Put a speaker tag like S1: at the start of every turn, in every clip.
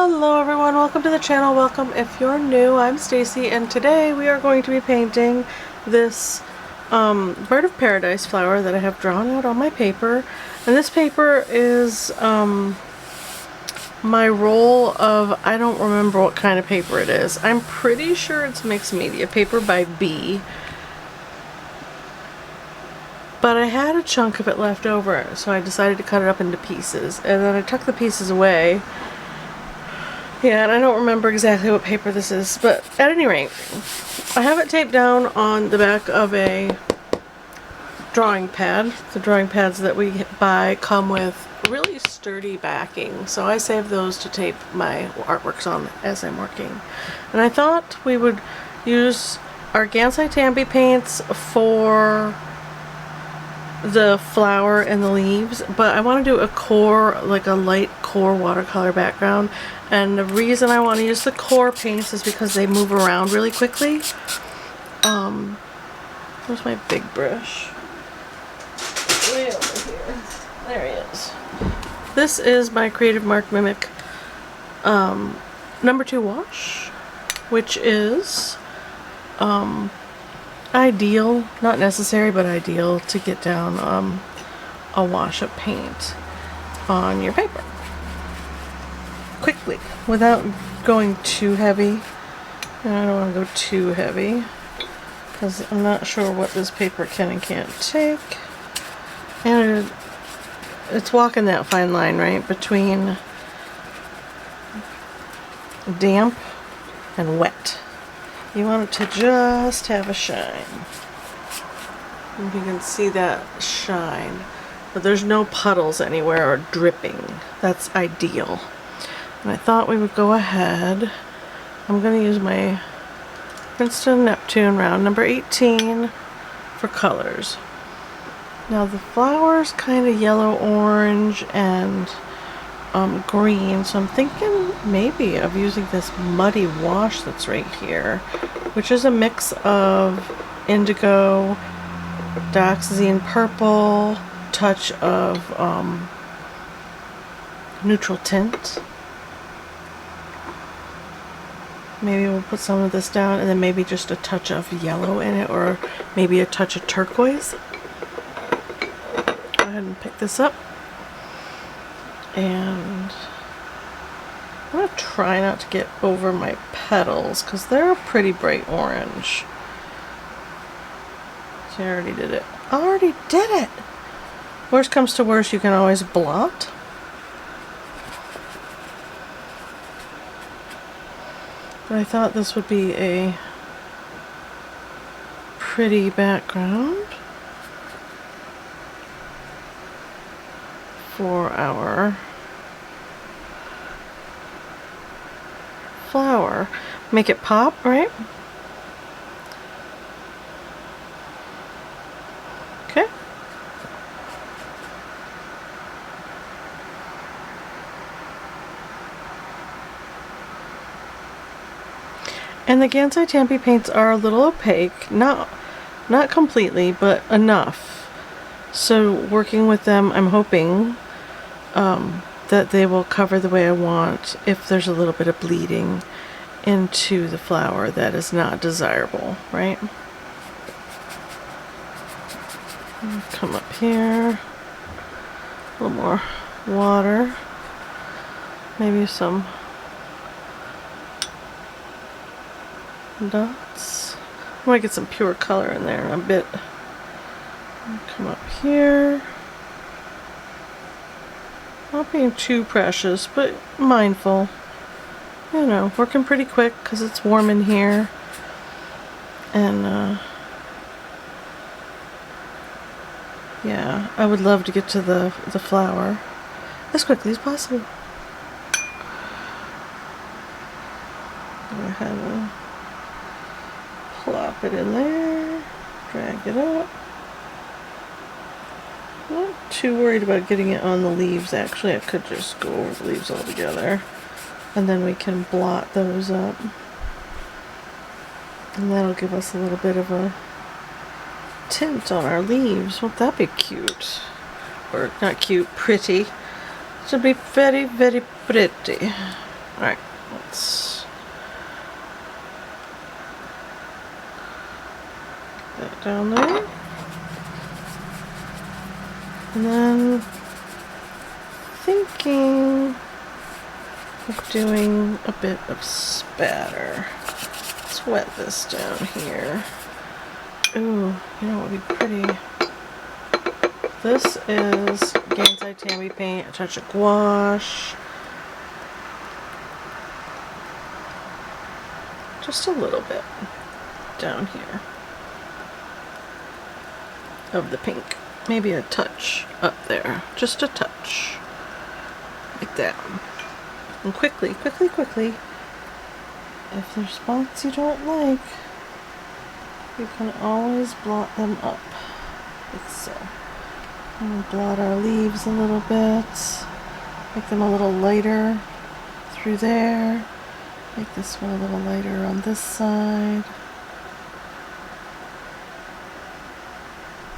S1: Hello everyone, welcome to the channel. Welcome if you're new. I'm Stacy and today we are going to be painting this Bird of Paradise flower that I have drawn out on my paper. And this paper is my roll of, I don't remember what kind of paper it is. I'm pretty sure it's mixed media paper by B. But I had a chunk of it left over, so I decided to cut it up into pieces. And then I tucked the pieces away. Yeah, and I don't remember exactly what paper this is, but at any rate, I have it taped down on the back of a drawing pad. The drawing pads that we buy come with really sturdy backing, so I save those to tape my artworks on as I'm working. And I thought we would use our Gansai Tambi paints for the flower and the leaves, but I want to do a core, like a light core watercolor background. And the reason I want to use the core paints is because they move around really quickly. Where's my big brush? Way over here. There he is. This is my Creative Mark Mimic number 2 wash, which is ideal, not necessary, but ideal to get down a wash of paint on your paper quickly without going too heavy. And I don't want to go too heavy because I'm not sure what this paper can and can't take. And it's walking that fine line, right, between damp and wet. You want it to just have a shine. If you can see that shine, but there's no puddles anywhere or dripping. That's ideal. And I thought we would go ahead. I'm going to use my Princeton Neptune round number 18 for colors. Now the flower's kind of yellow orange and green, so I'm thinking maybe of using this muddy wash that's right here, which is a mix of indigo, dioxazine purple, touch of neutral tint. Maybe we'll put some of this down and then maybe just a touch of yellow in it, or maybe a touch of turquoise. Go ahead and pick this up. And I'm going to try not to get over my petals because they're a pretty bright orange. See, I already did it. I already did it! Worst comes to worst, you can always blot. But I thought this would be a pretty background for our flower. Make it pop, right? Okay. And the Gansai Tambi paints are a little opaque, not completely, but enough. So working with them, I'm hoping that they will cover the way I want if there's a little bit of bleeding into the flower that is not desirable, right? Come up here, a little more water, maybe some dots. I might get some pure color in there in a bit. Come up here. Not being too precious, but mindful. You know, working pretty quick because it's warm in here. And, yeah, I would love to get to the flower as quickly as possible. Go ahead and plop it in there. Drag it up. Not too worried about getting it on the leaves. Actually, I could just go over the leaves altogether, and then we can blot those up, and that'll give us a little bit of a tint on our leaves. Won't that be cute? Or not cute, pretty. It should be very, very pretty. Alright, let's put that down there. And then thinking of doing a bit of spatter. Let's wet this down here. Ooh, you know what would be pretty? This is Gansai Tambi paint, a touch of gouache. Just a little bit down here of the pink. Maybe a touch up there. Just a touch. Like that. And quickly, if there's spots you don't like, you can always blot them up. Like so. And we'll blot our leaves a little bit. Make them a little lighter through there. Make this one a little lighter on this side.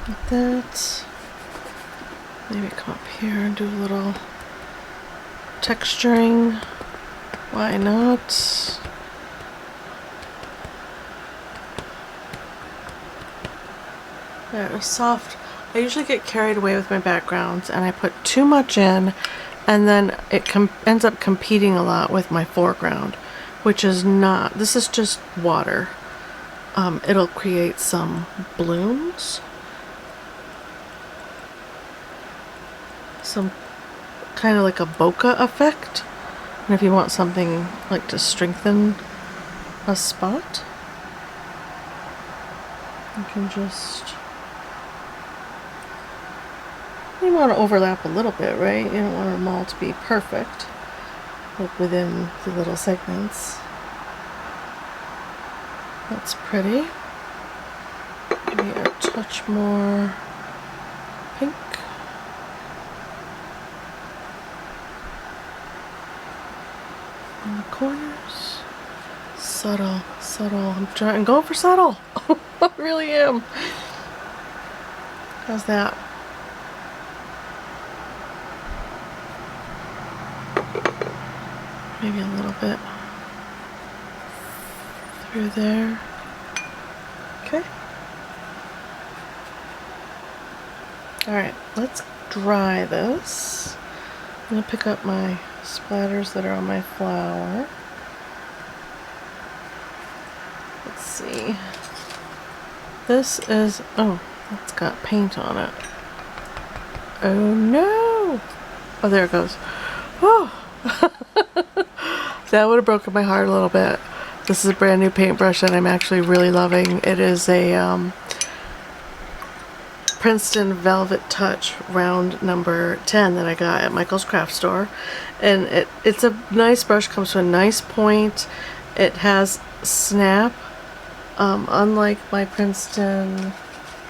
S1: Like that. Maybe come up here and do a little texturing. Why not? There, soft. I usually get carried away with my backgrounds and I put too much in, and then it ends up competing a lot with my foreground, which is not. This is just water. It'll create some blooms. Some kind of like a bokeh effect. And if you want something like to strengthen a spot, you can just, you want to overlap a little bit, right? You don't want them all to be perfect, like within the little segments. That's pretty. Maybe a touch more pink. In the corners. Subtle, subtle. I'm going for subtle. I really am. How's that? Maybe a little bit through there. Okay. Alright, let's dry this. I'm going to pick up my splatters that are on my flower. Let's see. This is, oh, that's got paint on it. Oh no! Oh, there it goes. Oh! That would have broken my heart a little bit. This is a brand new paintbrush that I'm actually really loving. It is a Princeton Velvetouch round number 10 that I got at Michael's craft store, and it's a nice brush. Comes with a nice point. It has snap, unlike my Princeton,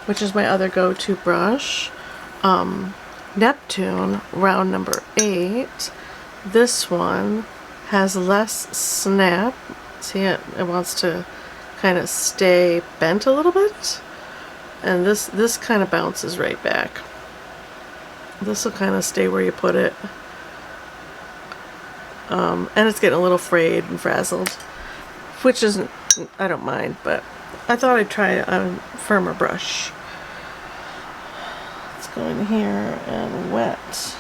S1: which is my other go-to brush, Neptune round number 8. This one has less snap. See, it wants to kind of stay bent a little bit. And this kind of bounces right back. This will kind of stay where you put it. And it's getting a little frayed and frazzled, which isn't, I don't mind, but I thought I'd try a firmer brush. Let's go in here and wet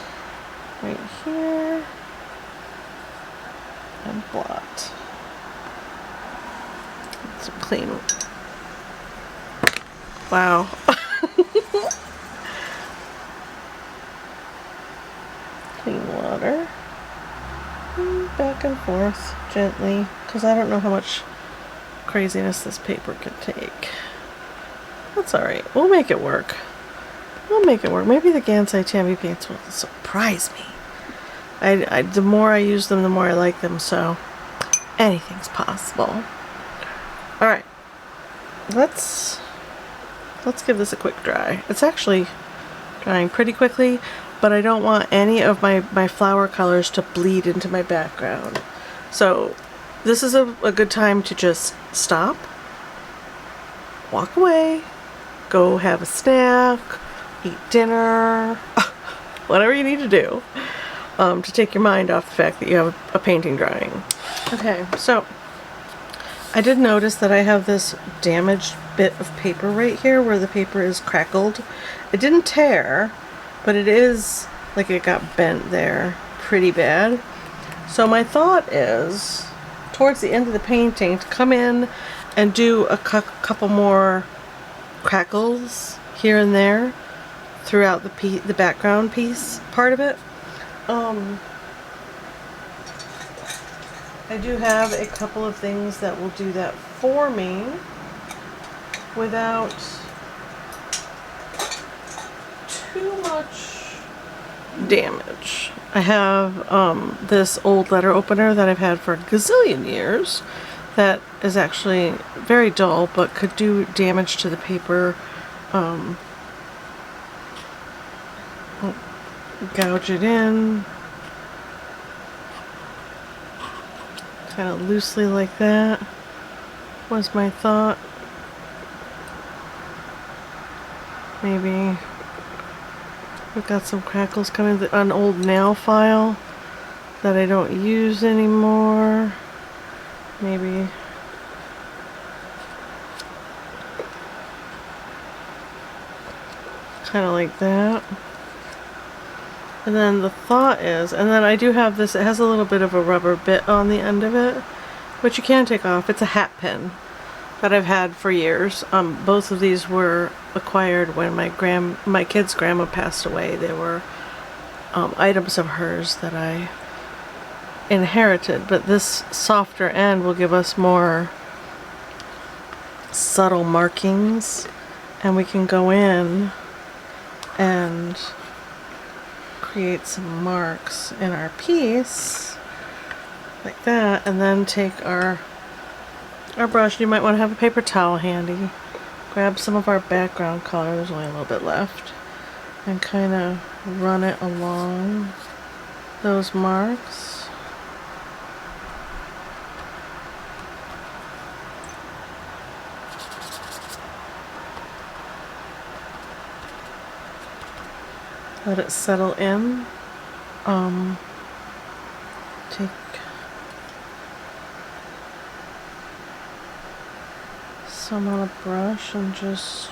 S1: right here and blot. It's a clean. Wow. Clean water. And back and forth gently, because I don't know how much craziness this paper can take. That's alright. We'll make it work. We'll make it work. Maybe the Gansai Tambi paints will surprise me. The more I use them, the more I like them, so anything's possible. Alright. Let's give this a quick dry. It's actually drying pretty quickly, but I don't want any of my flower colors to bleed into my background. So this is a good time to just stop, walk away, go have a snack, eat dinner, whatever you need to do. to take your mind off the fact that you have a painting drying. Okay, so I did notice that I have this damaged bit of paper right here where the paper is crackled. It didn't tear, but it is like it got bent there pretty bad. So my thought is, towards the end of the painting, to come in and do a couple more crackles here and there throughout the background piece part of it. I do have a couple of things that will do that for me without too much damage. I have this old letter opener that I've had for a gazillion years that is actually very dull but could do damage to the paper. Gouge it in kind of loosely like that was my thought. Maybe we've got some crackles coming, an old nail file that I don't use anymore. Maybe kind of like that. And then the thought is, and then I do have this, it has a little bit of a rubber bit on the end of it, which you can take off. It's a hat pin that I've had for years. Both of these were acquired when my kid's grandma passed away. They were items of hers that I inherited, but this softer end will give us more subtle markings, and we can go in and create some marks in our piece like that, and then take our brush. You might want to have a paper towel handy, grab some of our background color, there's only a little bit left, and kind of run it along those marks. Let it settle in. Take some on a brush and just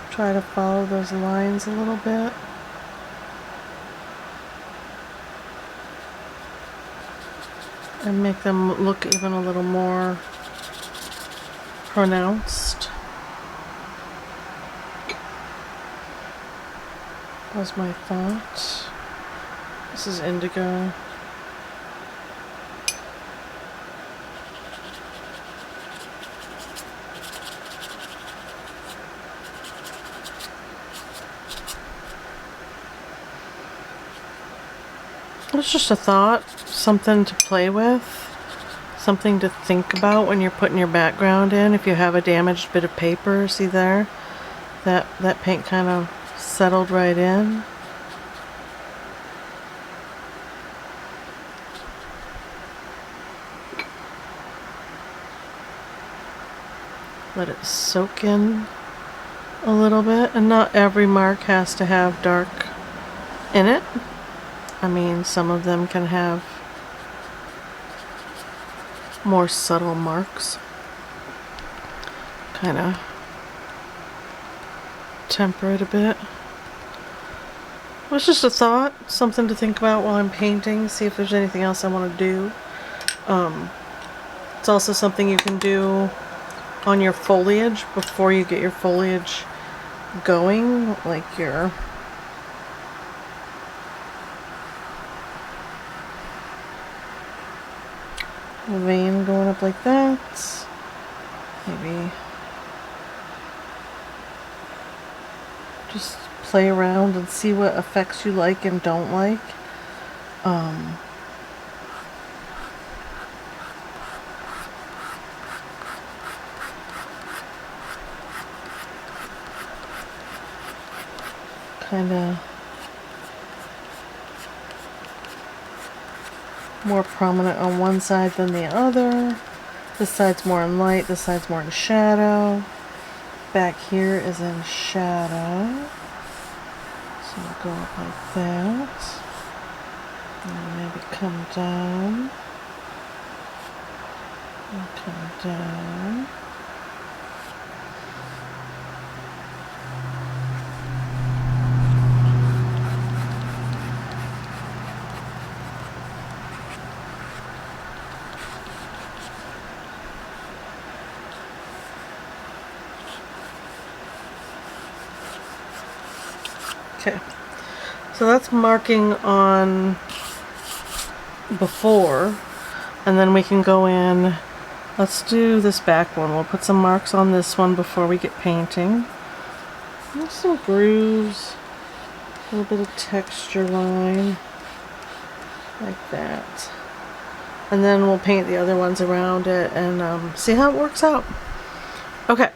S1: try to follow those lines a little bit. And make them look even a little more pronounced. Was my thought. This is indigo. It's just a thought, something to play with, something to think about when you're putting your background in. If you have a damaged bit of paper, see there? That paint kind of settled right in. Let it soak in a little bit, and not every mark has to have dark in it. I mean, some of them can have more subtle marks. Kind of temper it a bit. It was just a thought, something to think about while I'm painting, see if there's anything else I want to do. It's also something you can do on your foliage before you get your foliage going, like your vein going up like that. Maybe just play around and see what effects you like and don't like. Kind of more prominent on one side than the other. This side's more in light, this side's more in shadow. Back here is in shadow. So we'll go up like that. And maybe come down. And come down. Okay, so that's marking on before, and then we can go in. Let's do this back one. We'll put some marks on this one before we get painting. And some grooves, a little bit of texture line, like that. And then we'll paint the other ones around it and see how it works out. Okay.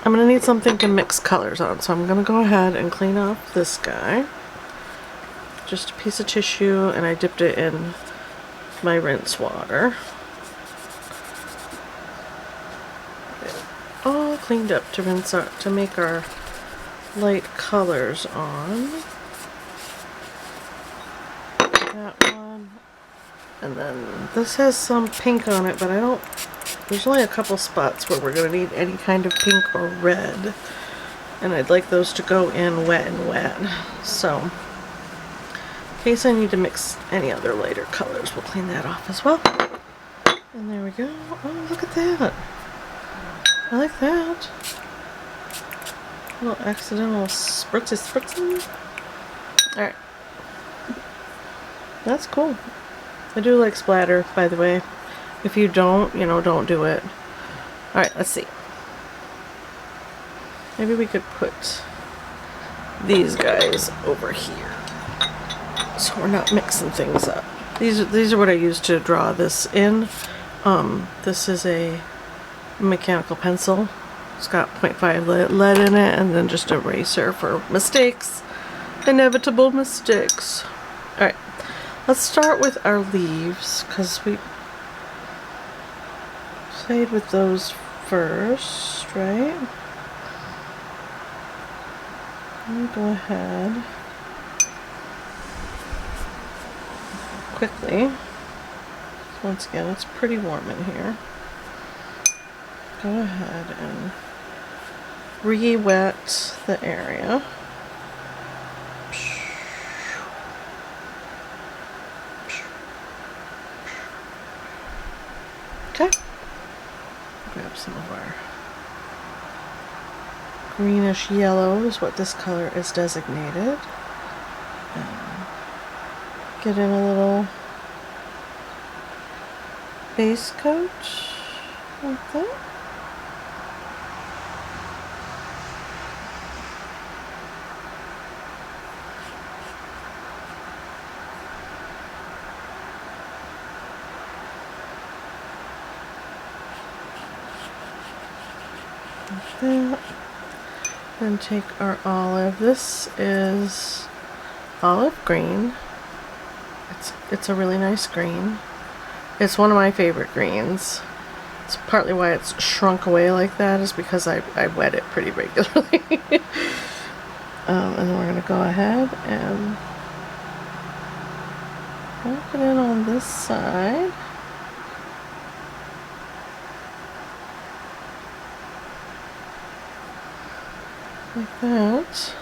S1: I'm going to need something to mix colors on, so I'm going to go ahead and clean up this guy. Just a piece of tissue, and I dipped it in my rinse water. All cleaned up to rinse out, to make our light colors on. That one. And then this has some pink on it, but I don't... There's only a couple spots where we're going to need any kind of pink or red. And I'd like those to go in wet and wet. So, in case I need to mix any other lighter colors, we'll clean that off as well. And there we go. Oh, look at that. I like that. A little accidental spritzy. Alright. That's cool. I do like splatter, by the way. If you don't, you know, don't do it. Alright, let's see. Maybe we could put these guys over here, so we're not mixing things up. These are what I use to draw this in. This is a mechanical pencil. It's got 0.5 lead in it, and then just eraser for mistakes. Inevitable mistakes. Alright, let's start with our leaves, because we played with those first, right? Let me go ahead quickly. Once again, it's pretty warm in here. Go ahead and re-wet the area. Okay. Grab some of our greenish yellow is what this color is designated. And get in a little base coat like that. Like that. Then take our olive. This is olive green. It's a really nice green. It's one of my favorite greens. It's partly why it's shrunk away like that, is because I wet it pretty regularly. And then we're going to go ahead and wrap it in on this side. Like that.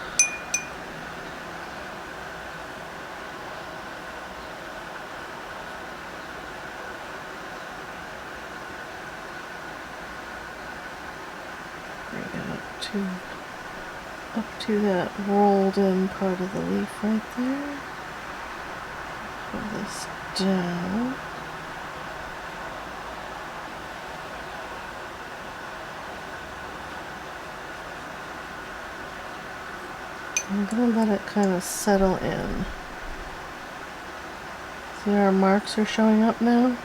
S1: Bring it up to that rolled in part of the leaf right there. Pull this down. I'm going to let it kind of settle in. See, our marks are showing up now.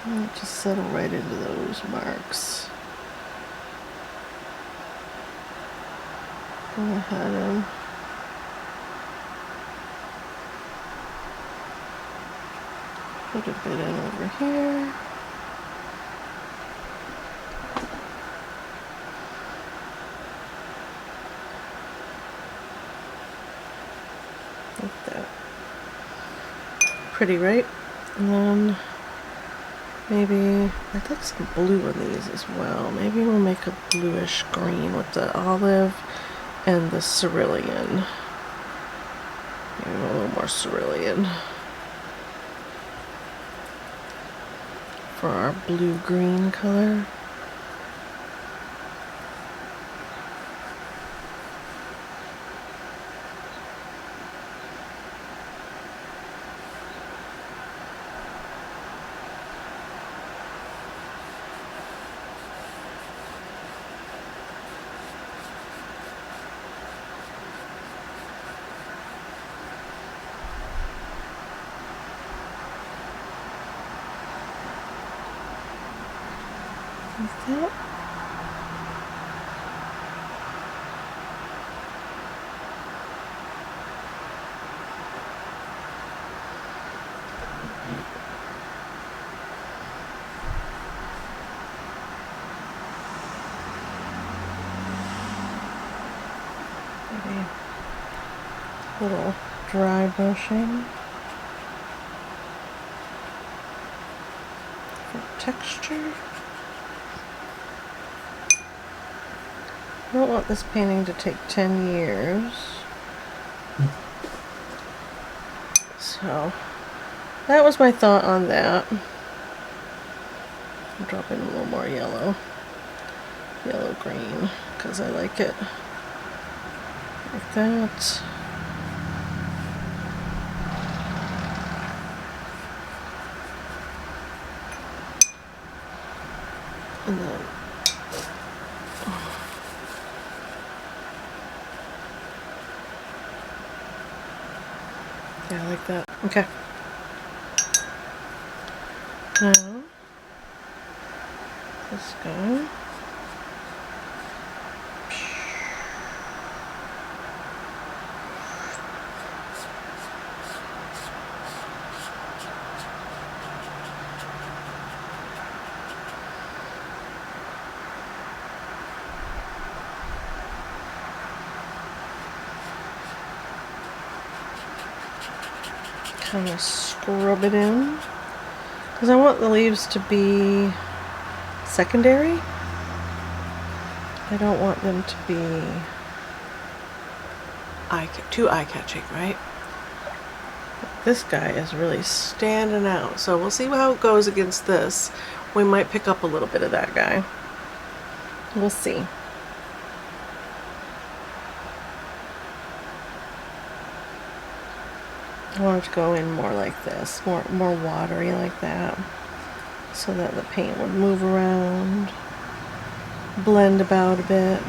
S1: And it just settle right into those marks. Go ahead and put a bit in over here. like that. Pretty, right? And then maybe I'd like some blue in these as well. Maybe we'll make a bluish green with the olive and the cerulean. Maybe a little more cerulean for our blue-green color. Like that. Maybe a little dry brushing for texture. I don't want this painting to take 10 years. So that was my thought on that. I'll drop in a little more yellow green, because I like it like that. And then yeah, I like that. Okay. Now, this guy. Kind of scrub it in, because I want the leaves to be secondary. I don't want them to be too eye-catching, right? This guy is really standing out, so we'll see how it goes against this. We might pick up a little bit of that guy. We'll see. I want it to go in more like this, more watery like that, so that the paint would move around, blend about a bit.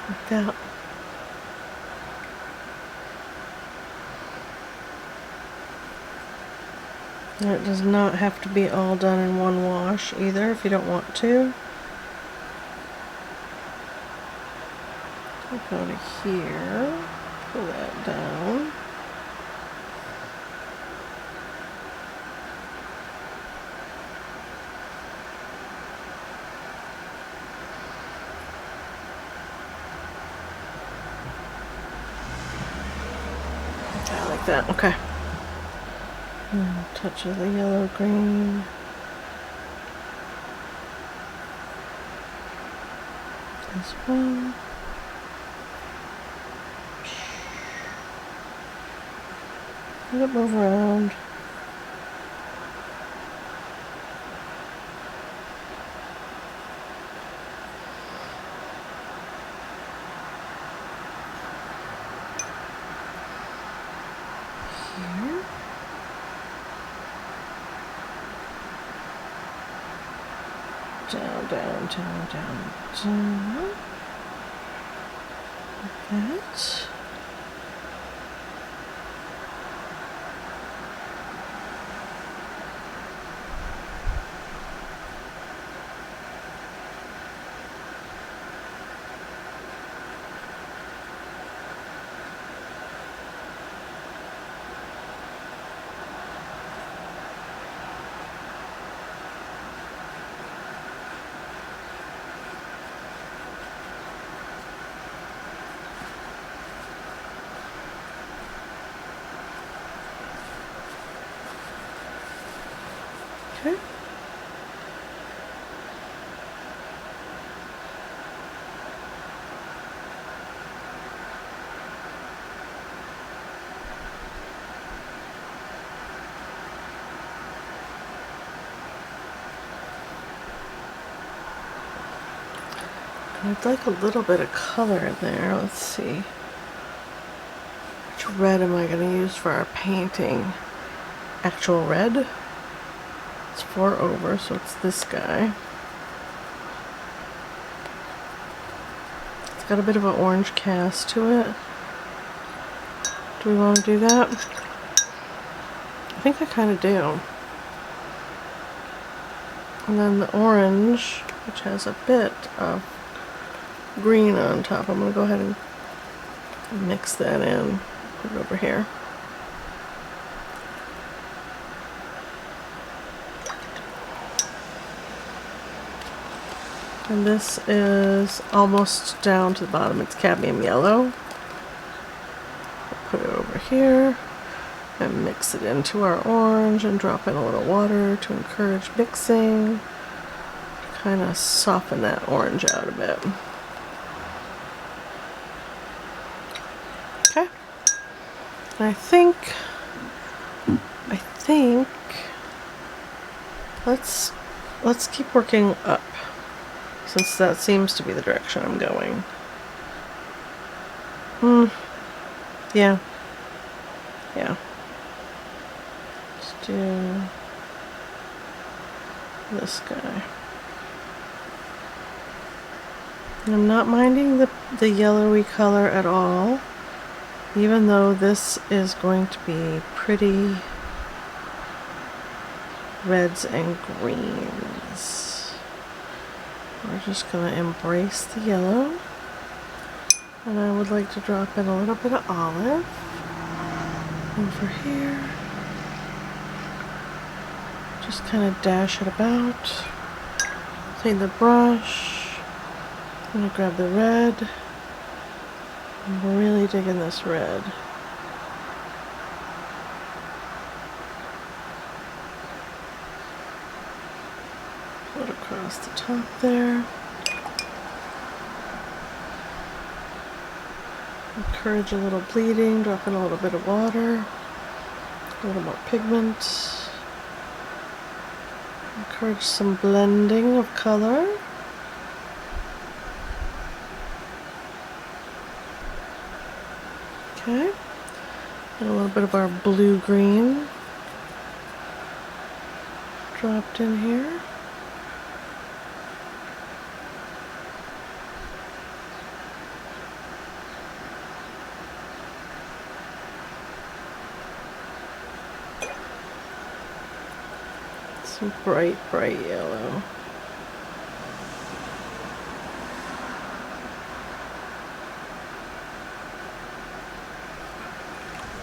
S1: Like that. And it does not have to be all done in one wash either if you don't want to. I'll go to here, pull that down. I like that, okay. And a touch of the yellow green. As well. Let it move around. Here. Down, down, down, down, down. Like that. Okay. I'd like a little bit of color in there. Let's see. Which red am I going to use for our painting? Actual red. It's 4 over, so it's this guy. It's got a bit of an orange cast to it. Do we want to do that? I think I kind of do. And then the orange, which has a bit of green on top, I'm going to go ahead and mix that in. Put it over here. And this is almost down to the bottom. It's cadmium yellow. Put it over here and mix it into our orange and drop in a little water to encourage mixing. Kind of soften that orange out a bit. Okay. And I think let's keep working up, since that seems to be the direction I'm going. Yeah. Let's do this guy. And I'm not minding the yellowy color at all, even though this is going to be pretty reds and greens. We're just going to embrace the yellow. And I would like to drop in a little bit of olive over here. Just kind of dash it about. Clean the brush. I'm going to grab the red. I'm really digging this red. Put it across the top there. Encourage a little bleeding, drop in a little bit of water, a little more pigment. Encourage some blending of color. Okay, and a little bit of our blue-green dropped in here. Some bright yellow.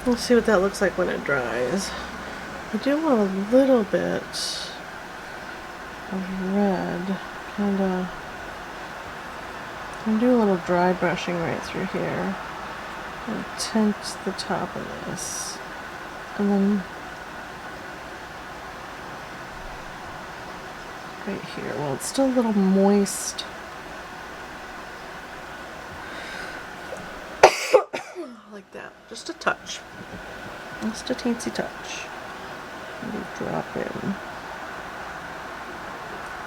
S1: We'll see what that looks like when it dries. I do want a little bit of red, kind of. I'm gonna do a little dry brushing right through here and tint the top of this, and then right here. Well, it's still a little moist. Like that. Just a touch. Just a teensy touch. Maybe drop in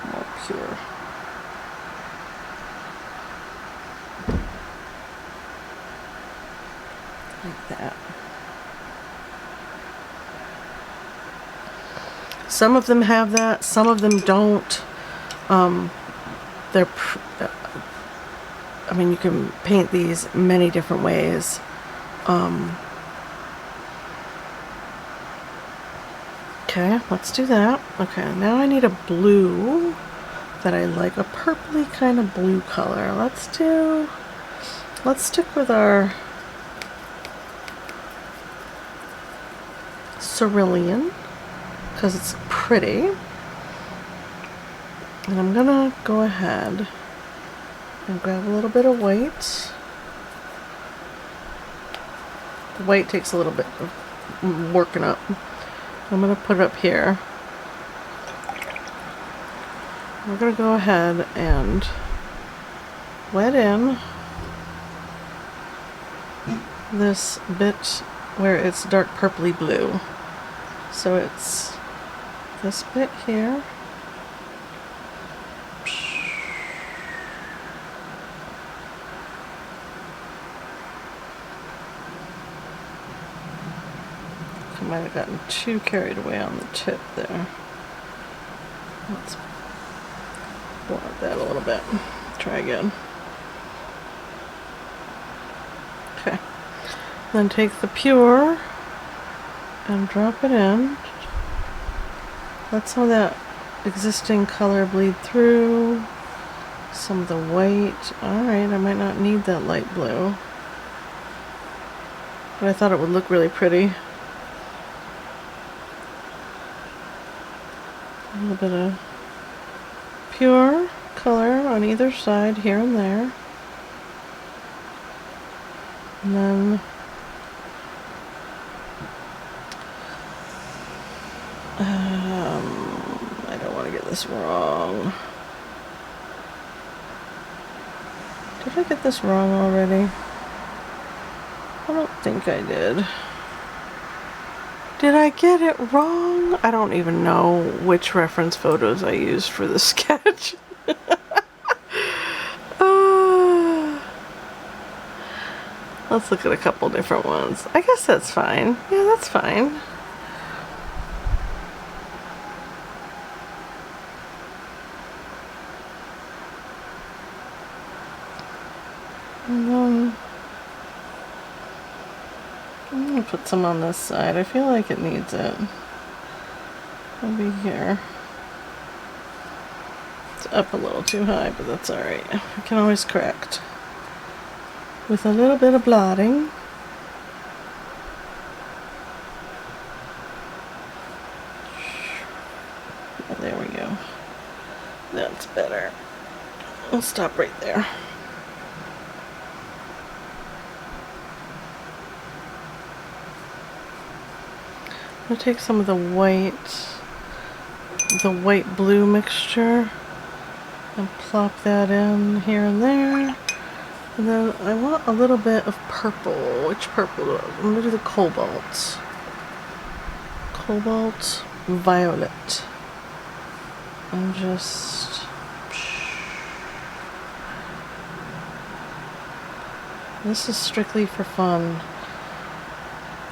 S1: more pure. Like that. Some of them have that, some of them don't. I mean, you can paint these many different ways. Okay, let's do that. Okay, now I need a blue that I like, a purpley kind of blue color. Let's stick with our cerulean, because it's pretty. And I'm gonna go ahead and grab a little bit of white. The white takes a little bit of working up. I'm gonna put it up here. we're going to go ahead and wet in this bit where it's dark purpley blue. So it's this bit here. I might have gotten too carried away on the tip there. Let's blot that a little bit. Try again. Okay. Then take the pure and drop it in. Let some of that existing color bleed through. Some of the white. Alright, I might not need that light blue. But I thought it would look really pretty. A little bit of pure color on either side here and there. And then I don't want to get this wrong. Did I get this wrong already? I don't think I did. Did I get it wrong? I don't even know which reference photos I used for the sketch. Let's look at a couple different ones. I guess that's fine. Yeah, that's fine. And then I'm going to put some on this side. I feel like it needs it. Maybe here. It's up a little too high, but that's alright. I can always correct. With a little bit of blotting. Oh, there we go. That's better. I'll stop right there. I'm going to take some of the white blue mixture and plop that in here and there. And then I want a little bit of purple. Which purple? I'm going to do the cobalt. Cobalt violet. And just... This is strictly for fun.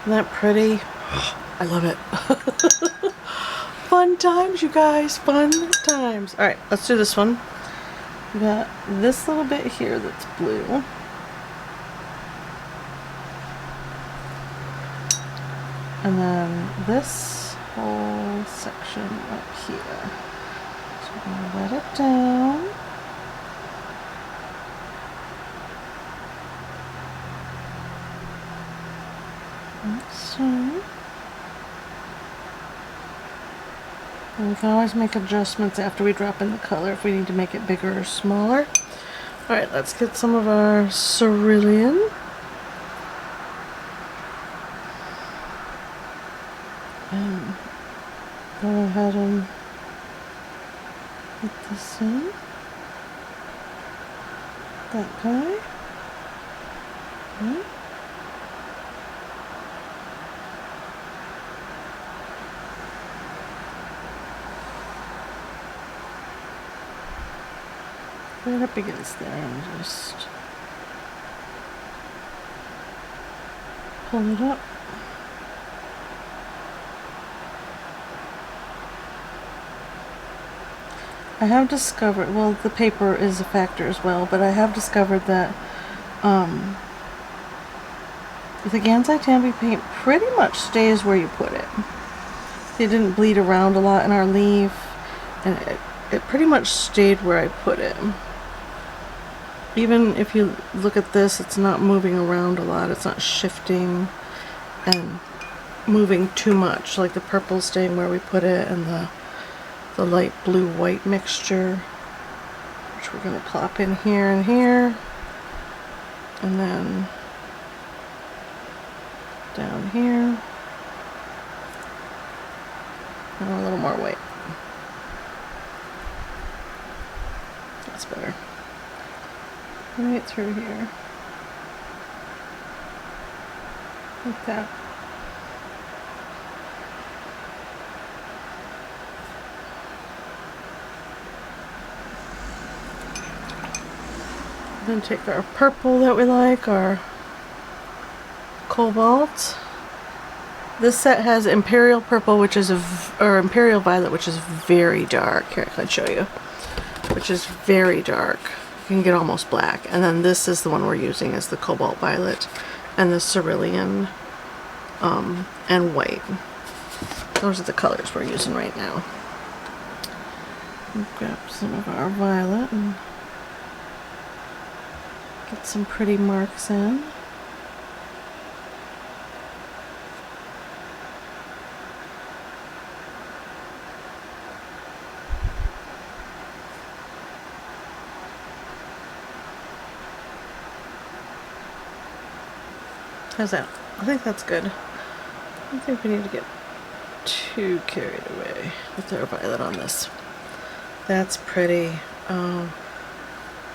S1: Isn't that pretty? I love it. Fun times, you guys. Fun times. Alright, let's do this one. We got this little bit here that's blue. And then this whole section up here. So I'm going to let it down. Like so. And we can always make adjustments after we drop in the color if we need to make it bigger or smaller. Alright, let's get some of our cerulean. And go ahead and put this in. That guy. Okay. Right up against there and just pull it up. I have discovered, well, the paper is a factor as well, but I have discovered that the Gansai Tambi paint pretty much stays where you put it. It didn't bleed around a lot in our leaf, and it pretty much stayed where I put it. Even if you look at this, it's not moving around a lot. It's not shifting and moving too much. Like the purple staying where we put it, and the light blue white mixture, which we're going to plop in here and here, and then down here, and a little more white. that's better. Right through here. Like that. Then take our purple that we like, our cobalt. This set has Imperial Purple, which is or Imperial Violet, which is very dark. Here, I can show you. Which is very dark. You can get almost black. And then this is the one we're using, is the Cobalt Violet and the Cerulean and white. Those are the colors we're using right now. We'll grab some of our violet and get some pretty marks in. How's that? I think that's good. I don't think we need to get too carried away with our violet on this. That's pretty. Oh,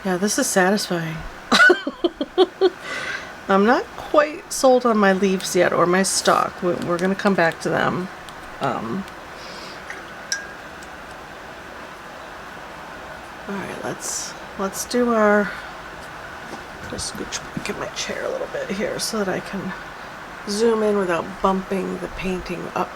S1: yeah, this is satisfying. I'm not quite sold on my leaves yet, or my stalk. We're going to come back to them. Alright, let's do our... Just scooch back in my chair a little bit here so that I can zoom in without bumping the painting up.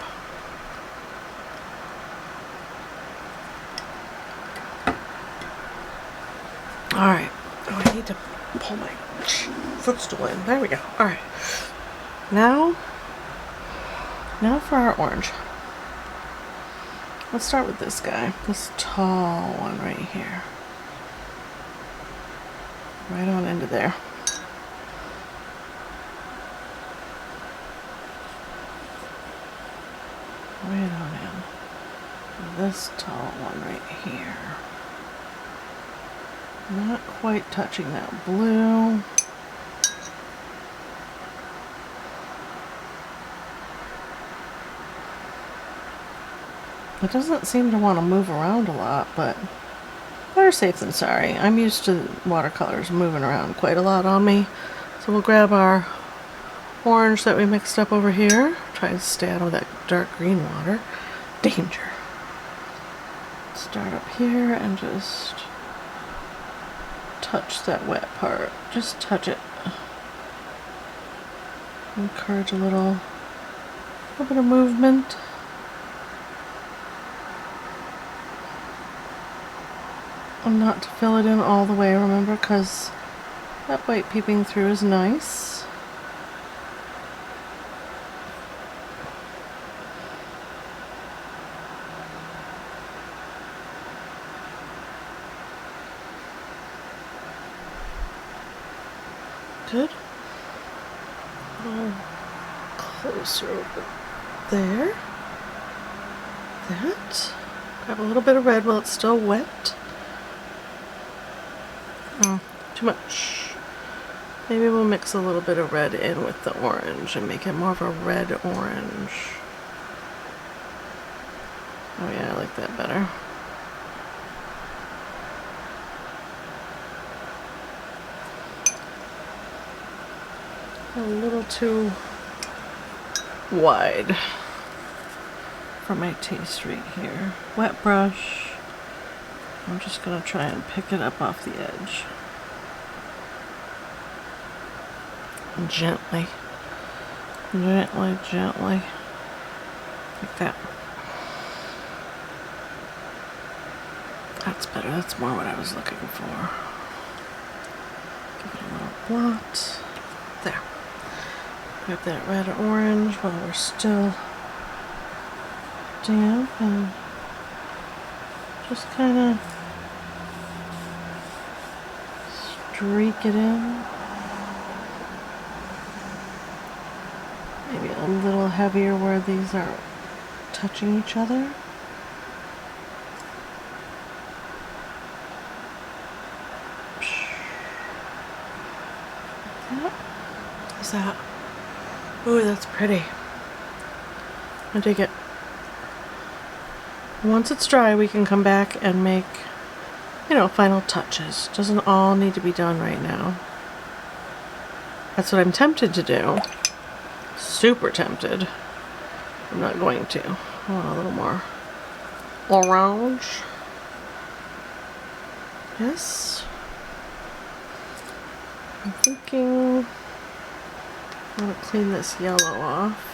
S1: Alright. Oh, I need to pull my footstool in. There we go. Alright. Now for our orange. Let's start with this guy. This tall one right here. Right on into there. Right on in. This tall one right here. Not quite touching that blue. It doesn't seem to want to move around a lot, but better safe than sorry. I'm used to watercolors moving around quite a lot on me. So we'll grab our orange that we mixed up over here. Try to stay out of that dark green water. Danger. Start up here and just touch that wet part. Just touch it. Encourage a little bit of movement. And not to fill it in all the way, remember, because that white peeping through is nice. Good. A little closer over there. That. Grab a little bit of red while it's still wet. Oh, too much. Maybe we'll mix a little bit of red in with the orange and make it more of a red orange. Oh yeah, I like that better. A little too wide for my taste right here. Wet brush. I'm just going to try and pick it up off the edge. Gently. Gently, gently. Like that. That's better. That's more what I was looking for. Give it a little blot. There. Grab that red or orange while we're still damp and just kind of streak it in. Maybe a little heavier where these are touching each other. How's that? Ooh, that's pretty. I dig it. Once it's dry, we can come back and make you know, final touches. Doesn't all need to be done right now. That's what I'm tempted to do. Super tempted. I'm not going to. I want a little more orange. Yes. I'm thinking I want to clean this yellow off.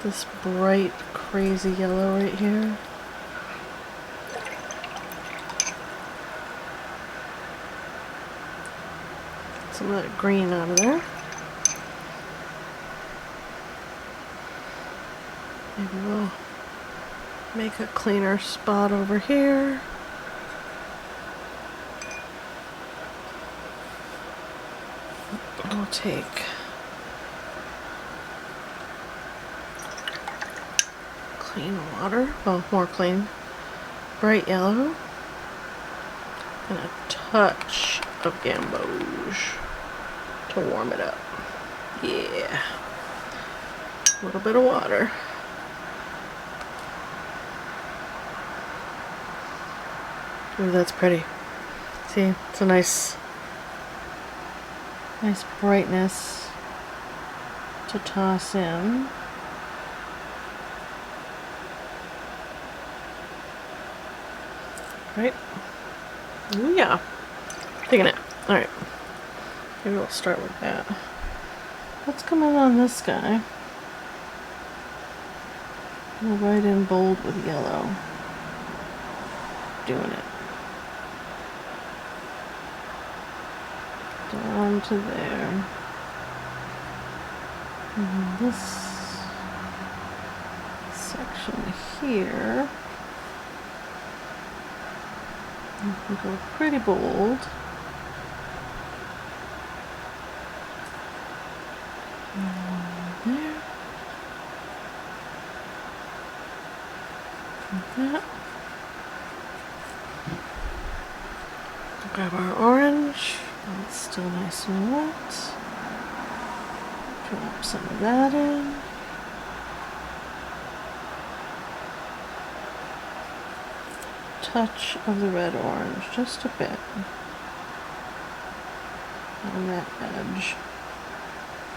S1: This bright, crazy yellow right here. Some of that green out of there. Maybe we'll make a cleaner spot over here. I'll take clean water, well, more clean, bright yellow, and a touch of gamboge to warm it up. Yeah, a little bit of water. Ooh, that's pretty. See, it's a nice brightness to toss in. Right? Ooh, yeah. Digging it. Alright. Maybe we'll start with that. Let's come in on this guy. Go right in bold with yellow. Doing it. Down to there. And this section here, you can go pretty bold. And there. Like that. Grab our orange. It's still nice and wet. Drop some of that in. Touch of the red orange, just a bit. On that edge.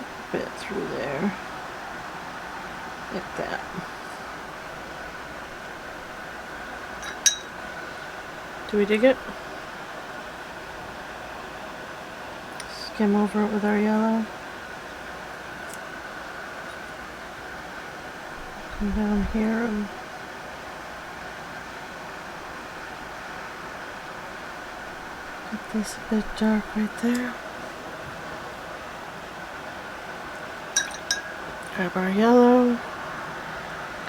S1: A bit through there. Like that. Do we dig it? Skim over it with our yellow. Come down here and make this a bit dark right there. Grab our yellow.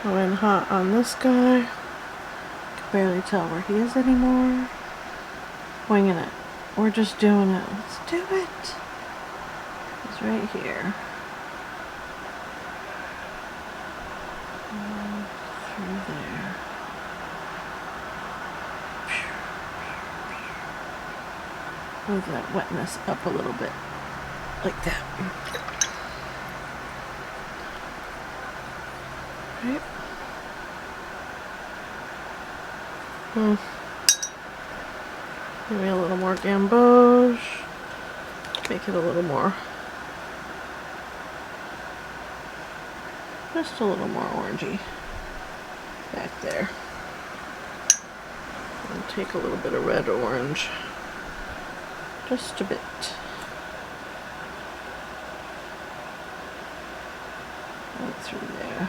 S1: Go in hot on this guy. Can barely tell where he is anymore. Winging it. We're just doing it. Let's do it. He's right here. Through there. Move that wetness up a little bit. Like that. Right. Maybe a little more gamboge. Make it a little more. Just a little more orangey back there. And take a little bit of red orange. Just a bit. Right through there.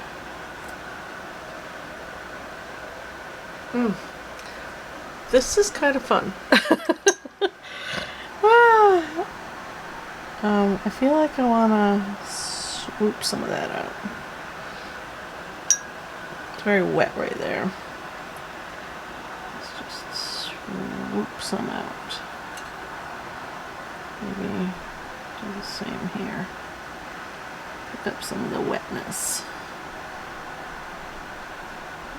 S1: This is kind of fun. I feel like I want to swoop some of that out. It's very wet right there. Let's just swoop some out. Maybe do the same here. Pick up some of the wetness.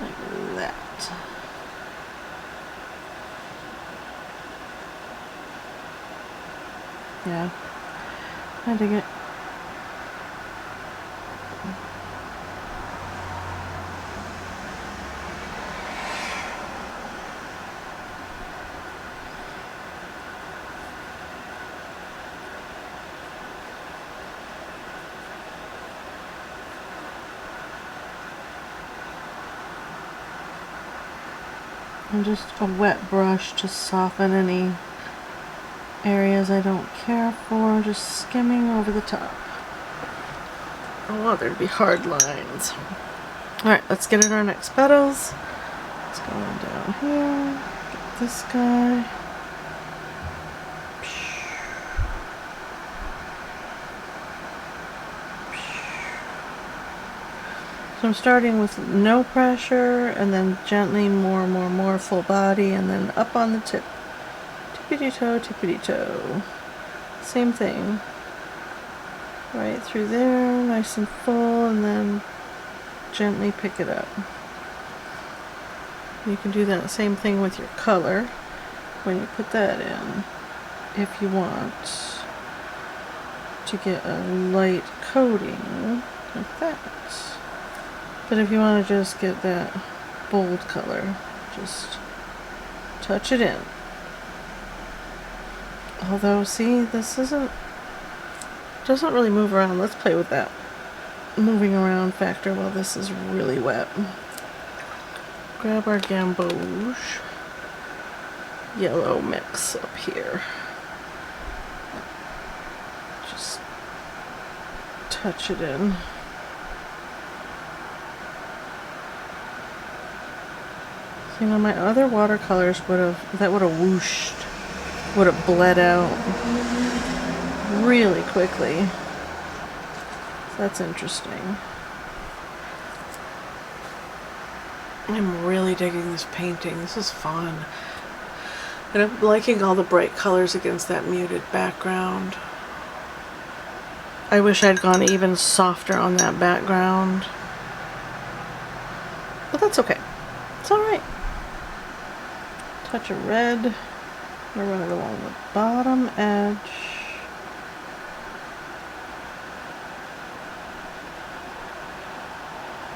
S1: Like that. Yeah, I dig it. And just a wet brush to soften any areas I don't care for, just skimming over the top. I don't want there to be hard lines. Alright, let's get in our next petals. Let's go on down here, get this guy. So I'm starting with no pressure, and then gently more full body, and then up on the tip. Tippity toe. Same thing. Right through there, nice and full, and then gently pick it up. You can do that same thing with your color when you put that in, if you want to get a light coating like that. But if you want to just get that bold color, just touch it in. Although, see, this doesn't really move around. Let's play with that moving around factor while this is really wet. Grab our gamboge yellow mix up here. Just touch it in. You know, my other watercolors would have whooshed, would have bled out really quickly. That's interesting. I'm really digging this painting. This is fun. And I'm liking all the bright colors against that muted background. I wish I'd gone even softer on that background. But that's okay. It's alright. Touch of red. We'll run it along the bottom edge.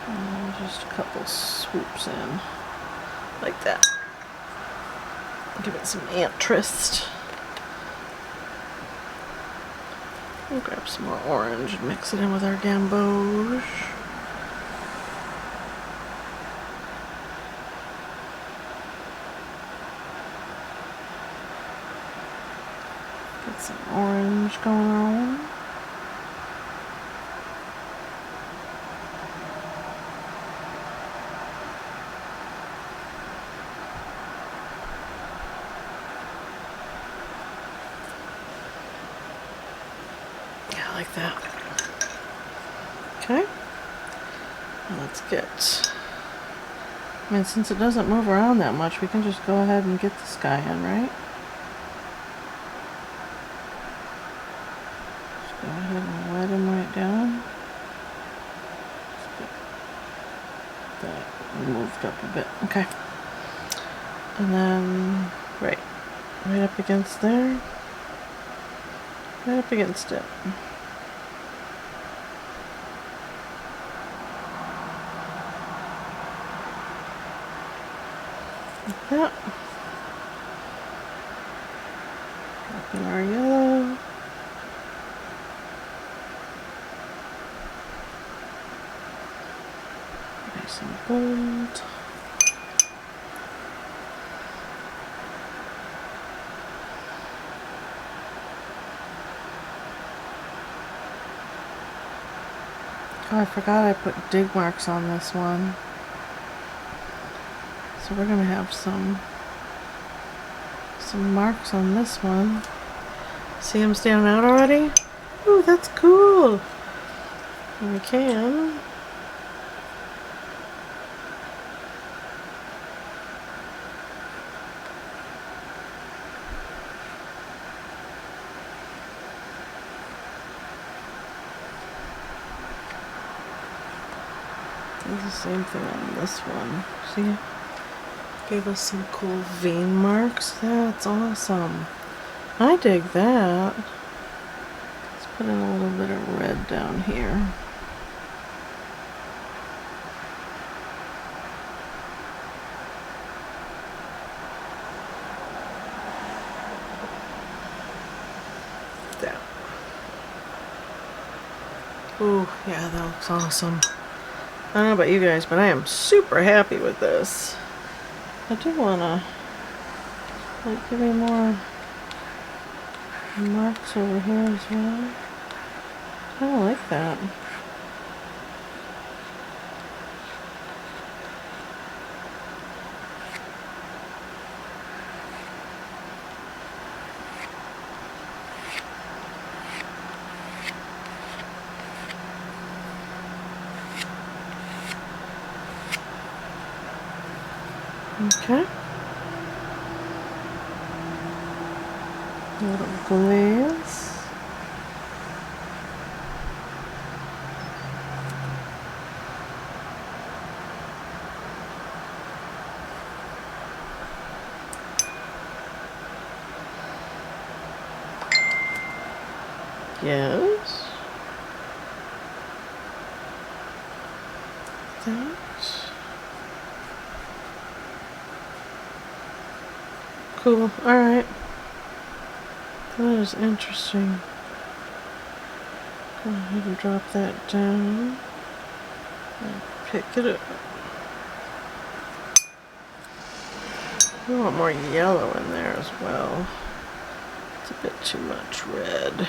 S1: And just a couple swoops in. Like that. Give it some interest. We'll grab some more orange and mix it in with our gamboge. Get some orange going on. Yeah, I like that. Okay. Now let's get, I mean, since it doesn't move around that much, we can just go ahead and get this guy in, right? Go ahead and wet him right down. Just get that moved up a bit. Okay. And then, right up against there. Right up against it. Like that. Drop in our yellow. Nice and bold. Oh, I forgot I put dig marks on this one. So we're gonna have some marks on this one. See them standing out already? Ooh, that's cool. And we can do the same thing on this one. See? Gave us some cool vein marks. That's awesome. I dig that. Let's put in a little bit of red down here. That. Ooh, yeah, that looks awesome. I don't know about you guys, but I am super happy with this. I do wanna like give me more marks over here as well. I don't like that. Okay. A little glaze. Yes. Thanks. Cool. Alright. That is interesting. Go ahead and drop that down. And pick it up. We want more yellow in there as well. It's a bit too much red.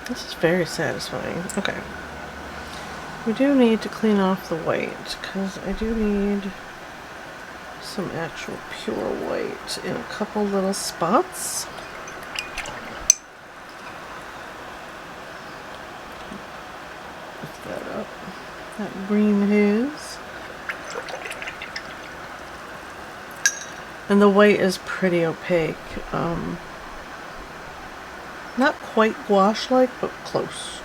S1: This is very satisfying. Okay. We do need to clean off the white because I do need some actual pure white in a couple little spots. Lift that up. That green haze. And the white is pretty opaque. Not quite gouache-like, but close.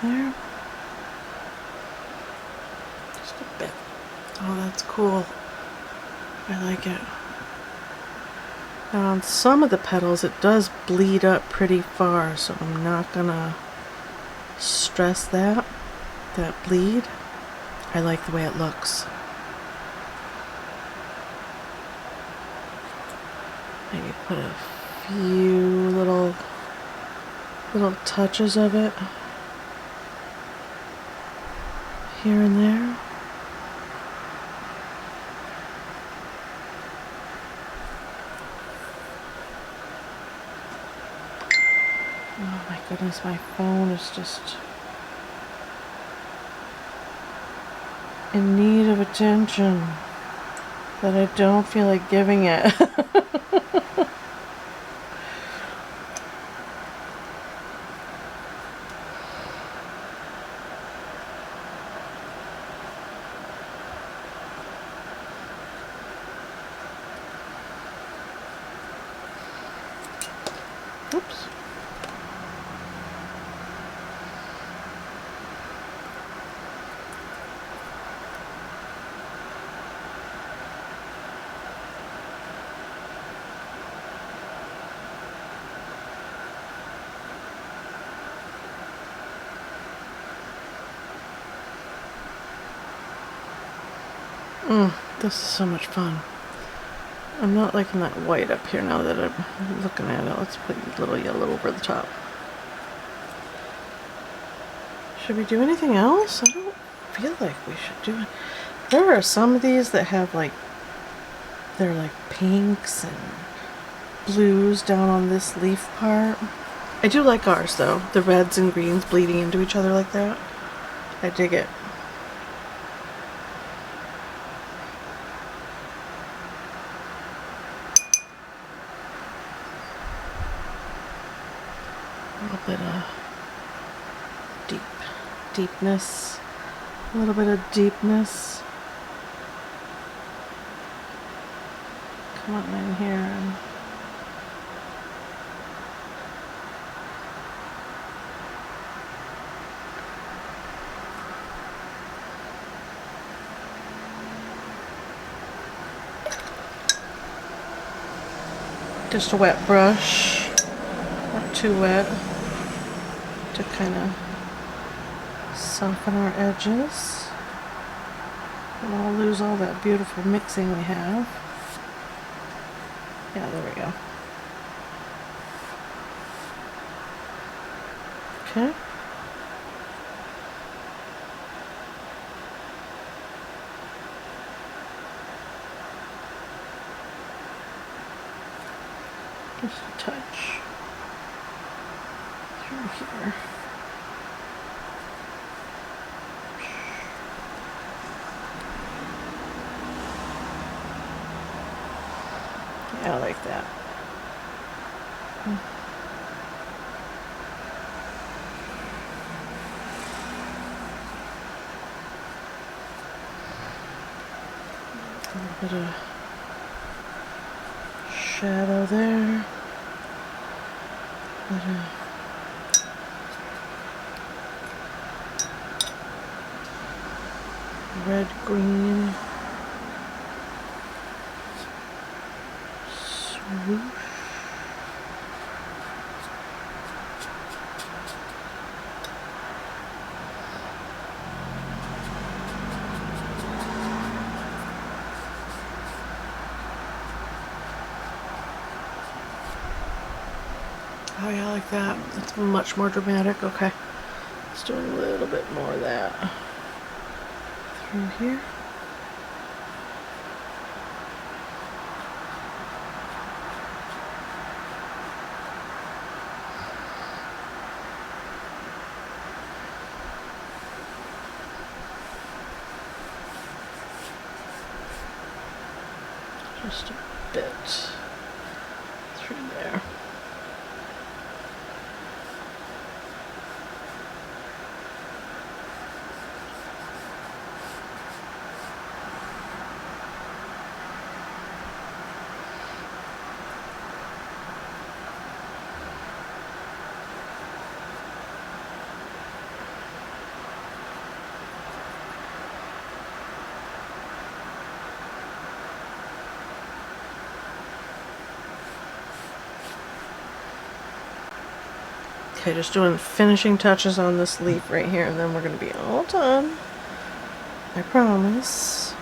S1: There. Just a bit. Oh, that's cool. I like it. Now on some of the petals it does bleed up pretty far, so I'm not gonna stress that bleed. I like the way it looks. Maybe put a few little touches of it here and there. Oh my goodness, my phone is just in need of attention that I don't feel like giving it. Oops. This is so much fun. I'm not liking that white up here now that I'm looking at it. Let's put a little yellow over the top. Should we do anything else? I don't feel like we should do it. There are some of these that have like, they're like pinks and blues down on this leaf part. I do like ours though. The reds and greens bleeding into each other like that. I dig it. A little bit of deepness, a little bit of deepness. Come on in here and Just a wet brush, not too wet, to kind of soften our edges. And I'll lose all that beautiful mixing we have. Yeah, there we go. Okay. Just a touch through here. Yeah, I like that. A little bit of shadow there. Red, green. Swoosh. Oh yeah, I like that. It's much more dramatic. Okay. Let's do a little bit more of that through here. Just a bit through there. Okay, just doing finishing touches on this leaf right here, and then we're going to be all done. I promise.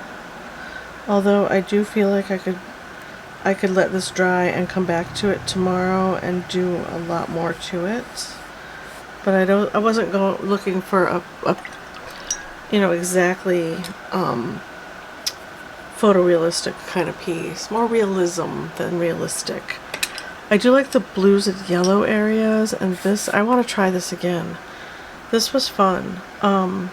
S1: Although I do feel like I could let this dry and come back to it tomorrow and do a lot more to it. But I wasn't looking for a exactly photorealistic kind of piece. More realism than realistic. I do like the blues and yellow areas, and this, I want to try this again. This was fun. And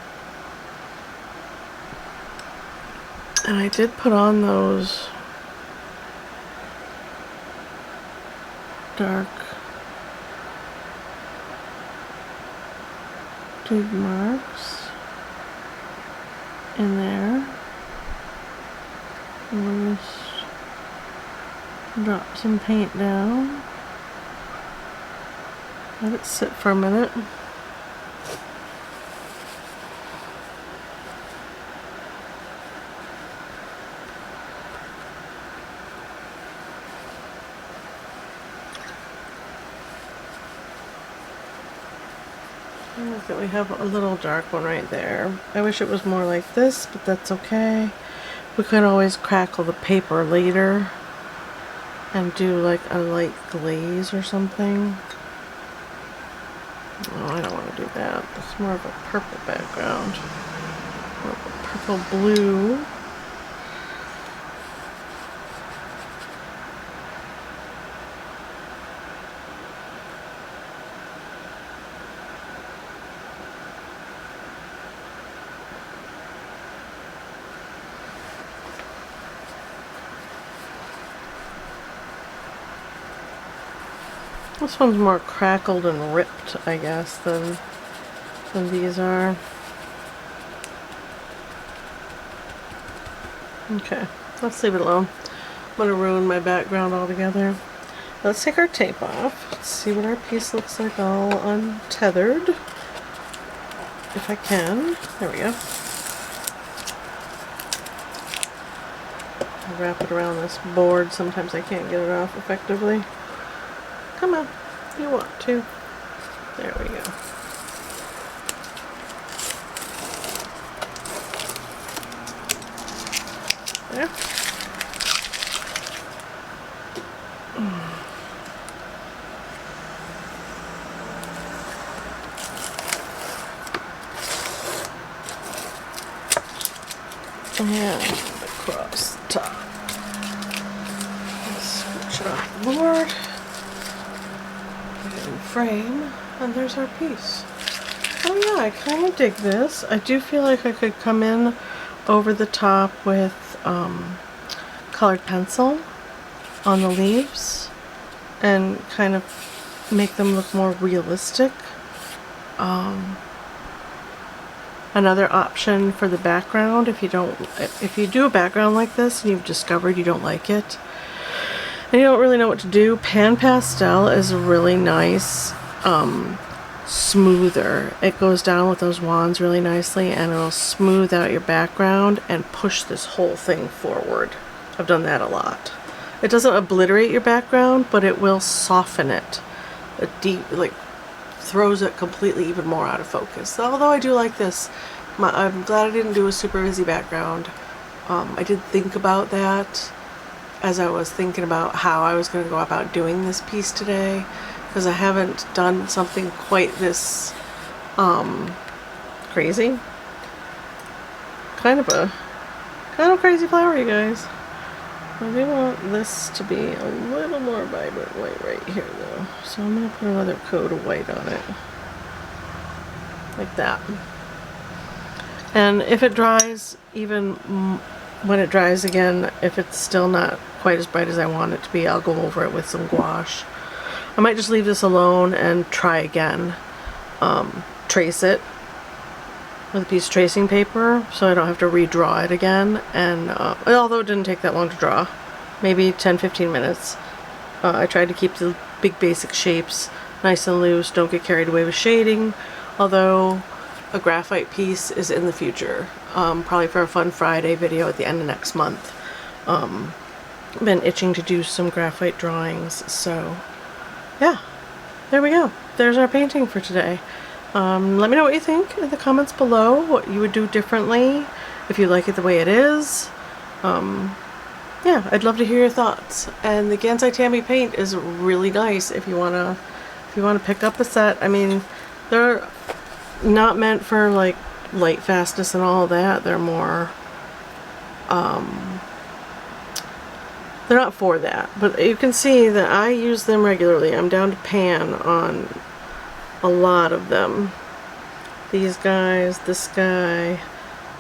S1: I did put on those dark dig marks in there. And we'll just drop some paint down. Let it sit for a minute. Look at, we have a little dark one right there. I wish it was more like this, but that's okay. We could always crackle the paper later and do like a light glaze or something. Oh, I don't want to do that. It's more of a purple background. More of a purple blue. This one's more crackled and ripped, I guess, than these are. Okay, let's leave it alone. I'm going to ruin my background altogether. Let's take our tape off. Let's see what our piece looks like all untethered. If I can. There we go. I'll wrap it around this board. Sometimes I can't get it off effectively. Come on, you want to. There we go. There. And across the top. Scooch it off the board. Put it in frame, and there's our piece. Oh yeah, I kind of dig this. I do feel like I could come in over the top with colored pencil on the leaves and kind of make them look more realistic. Another option for the background, if you do a background like this and you've discovered you don't like it and you don't really know what to do, pan pastel is a really nice smoother. It goes down with those wands really nicely and it'll smooth out your background and push this whole thing forward. I've done that a lot. It doesn't obliterate your background, but it will soften it. Like throws it completely even more out of focus. So, although I do like this, I'm glad I didn't do a super busy background. I did think about that as I was thinking about how I was going to go about doing this piece today, because I haven't done something quite this crazy. Kind of crazy flower, you guys. I do want this to be a little more vibrant white right here though. So I'm going to put another coat of white on it. Like that. And if it dries, even when it dries again, if it's still not quite as bright as I want it to be, I'll go over it with some gouache. I might just leave this alone and try again. Trace it with a piece of tracing paper so I don't have to redraw it again. And although it didn't take that long to draw, maybe 10-15 minutes. I tried to keep the big basic shapes nice and loose, don't get carried away with shading, although a graphite piece is in the future, probably for a Fun Friday video at the end of next month. Been itching to do some graphite drawings, so yeah, there we go. There's our painting for today. Let me know what you think in the comments below, what you would do differently, if you like it the way it is. Yeah, I'd love to hear your thoughts. And the Gansai Tambi paint is really nice if you wanna pick up a set. I mean, they're not meant for like light fastness and all that. They're more they're not for that, but you can see that I use them regularly. I'm down to pan on a lot of them. These guys, this guy,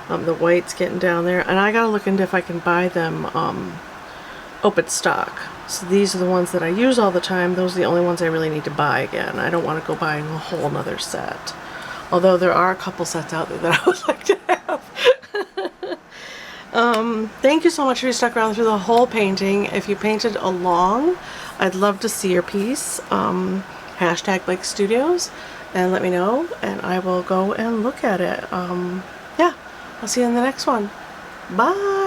S1: the white's getting down there, and I gotta look into if I can buy them open stock. So these are the ones that I use all the time. Those are the only ones I really need to buy again. I don't want to go buying a whole nother set. Although there are a couple sets out there that I would like to have. Thank you so much for you stuck around through the whole painting. If you painted along, I'd love to see your piece. Hashtag Blake Studios, and let me know, and I will go and look at it. Yeah, I'll see you in the next one. Bye!